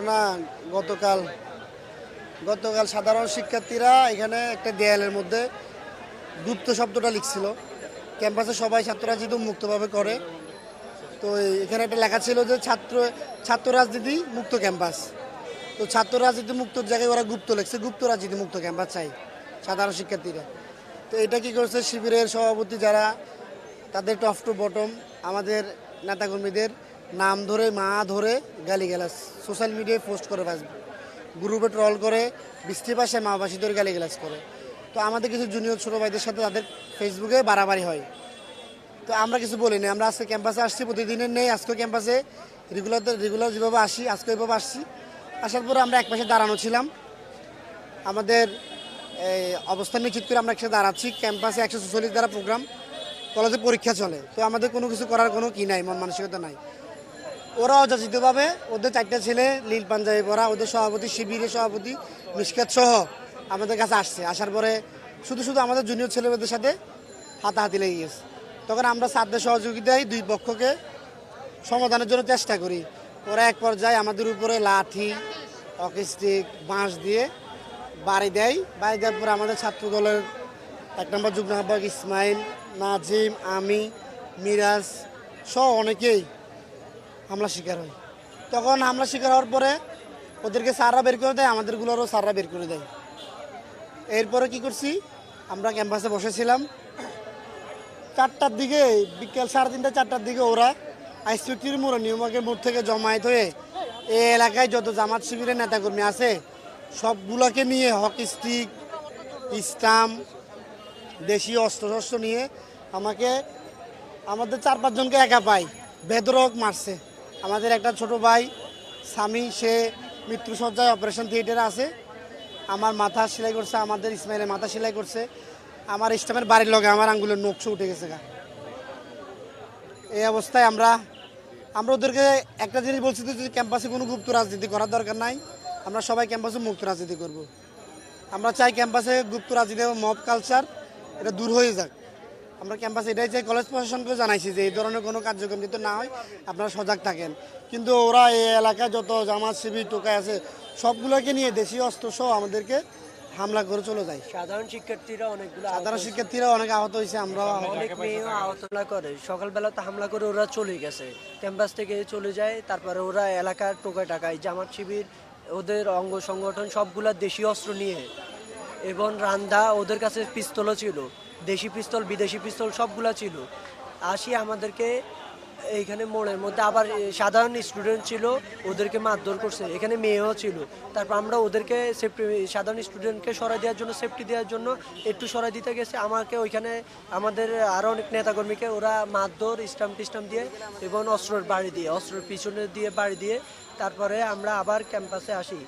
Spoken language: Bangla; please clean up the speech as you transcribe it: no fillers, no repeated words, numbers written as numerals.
ঘটনা গতকাল গতকাল সাধারণ শিক্ষার্থীরা এখানে একটা দেয়ালের মধ্যে গুপ্ত শব্দটা লিখছিল। ক্যাম্পাসে সবাই ছাত্র রাজনীতি মুক্তভাবে করে। তো এখানে একটা লেখা ছিল যে ছাত্র রাজনীতি মুক্ত ক্যাম্পাস। তো ছাত্র রাজনীতি মুক্ত জায়গায় ওরা গুপ্ত লিখছে, গুপ্ত রাজনীতি মুক্ত ক্যাম্পাস চাই সাধারণ শিক্ষার্থীরা। তো এটা কি করছে, শিবিরের সভাপতি যারা, তাদের টপ টু বটম আমাদের নেতাকর্মীদের নাম ধরে মা ধরে গালিগালাজ সোশ্যাল মিডিয়ায় পোস্ট করে, ফেসবুক গ্রুপে ট্রল করে, বৃষ্টি পাশে মাবাসী ধরে গালিগালাজ করে। তো আমাদের কিছু জুনিয়র ছোটো ভাইদের সাথে তাদের ফেসবুকে বাড়াবাড়ি হয়। তো আমরা কিছু বলিনি, আমরা আজকে ক্যাম্পাসে আসছি, প্রতিদিনের নেই, আজকে ক্যাম্পাসে রেগুলার যেভাবে আসি আজকে ওইভাবে আসছি। আসার পরে আমরা এক পাশে দাঁড়ানো ছিলাম, আমাদের এই অবস্থান নিশ্চিত করে আমরা একসাথে দাঁড়াচ্ছি। ক্যাম্পাসে 144 দ্বারা প্রোগ্রাম, কলেজে পরীক্ষা চলে। তো আমাদের কোনো কিছু করার কোনো কি নাই, মন মানসিকতা নাই। ওরা অযাচিতভাবে ওদের 4টা ছেলে নীল পাঞ্জাবি পরা, ওদের সভাপতি, শিবিরের সভাপতি মিশকাত সহ আমাদের কাছে আসছে। আসার পরে শুধু আমাদের জুনিয়র ছেলেমেয়েদের সাথে হাতাহাতি লেগে গেছে। তখন আমরা ছাত্রদের সহযোগিতায় দুই পক্ষকে সমাধানের জন্য চেষ্টা করি। ওরা এক পর্যায়ে আমাদের উপরে লাঠি, অকিস্টিক, বাঁশ দিয়ে বাড়ি দেয়। বাড়ি দেওয়ার পরে আমাদের ছাত্র দলের 1 নম্বর যুগ্ম আহ্বায়ক ইসমাইল, নাজিম, আমি, মিরাজ সহ অনেকেই হামলা শিকার হয়। তখন হামলা শিকার হওয়ার পরে ওদেরকে স্যাররা বের করে দেয়, আমাদেরগুলোরও স্যাররা বের করে দেয়। এরপরে কি করছি, আমরা ক্যাম্পাসে বসেছিলাম। 4টার দিকে, বিকেল 3:30 4টার দিকে ওরা আইসপিটির মোড়, নিউমার্কের মোড় থেকে জমায়েত হয়ে এই এলাকায় যত জামাত শিবিরের নেতাকর্মী আছে সবগুলোকে নিয়ে হকি স্টিক, স্টাম্প, দেশীয় অস্ত্রশস্ত্র নিয়ে আমাদের 4-5 জনকে একা পাই বেধড়ক মারছে। আমাদের একটা ছোট ভাই স্বামী, সে মৃত্যুসজ্জায় অপারেশন থিয়েটারে আছে। আমার মাথা সেলাই করছে, আমাদের ইসমাইলের মাথা সেলাই করছে। আমার ইস্টামের বাড়ির লগে আমার আঙ্গুলের নকশা উঠে গেছে গা। এই অবস্থায় আমরা ওদেরকে একটা জিনিস বলছি, যে ক্যাম্পাসে কোনো গুপ্ত রাজনীতি করার দরকার নাই, আমরা সবাই ক্যাম্পাসে মুক্ত রাজনীতি করব। আমরা চাই ক্যাম্পাসে গুপ্ত রাজনীতি এবং মব কালচার এটা দূর হয়ে যাক। আমরা ক্যাম্পাসে এটাই চাই। কলেজ প্রশাসনকে জানাইছি যে এই ধরনের কোনো কার্যক্রম যাতে না হয়, আপনারা সজাগ থাকেন। কিন্তু ওরা এই এলাকায় যত জামাত শিবির টোকায় আছে সবগুলোকে নিয়ে দেশীয় অস্ত্র সহ আমাদেরকে হামলা করে চলে যায়। সাধারণ শিক্ষার্থীরা অনেক আহত হয়েছে, আমরা অনেক মেয়েও আহত করে। সকালবেলা তো হামলা করে ওরা চলে গেছে, ক্যাম্পাস থেকে চলে যায়। তারপরে ওরা এলাকার টোকায় টাকায় জামাত শিবির, ওদের অঙ্গ সংগঠন সবগুলা দেশীয় অস্ত্র নিয়ে, এবং রান্দা ওদের কাছে পিস্তলও ছিল, দেশি পিস্তল, বিদেশি পিস্তল সবগুলা ছিল। আসি আমাদেরকে এইখানে মোড়ের মধ্যে আবার সাধারণ স্টুডেন্ট ছিল, ওদেরকে মারধর করছে। এখানে মেয়েও ছিল। তারপর আমরা ওদেরকে সাধারণ স্টুডেন্টকে সরাই দেওয়ার জন্য, সেফটি দেওয়ার জন্য একটু সরাই দিতে গেছে। আমাকে ওইখানে আমাদের আরও অনেক নেতাকর্মীকে ওরা মারধর, স্টাম্প দিয়ে এবং অস্ত্রের পিছনে দিয়ে বাড়ি দিয়ে তারপরে আমরা আবার ক্যাম্পাসে আসি।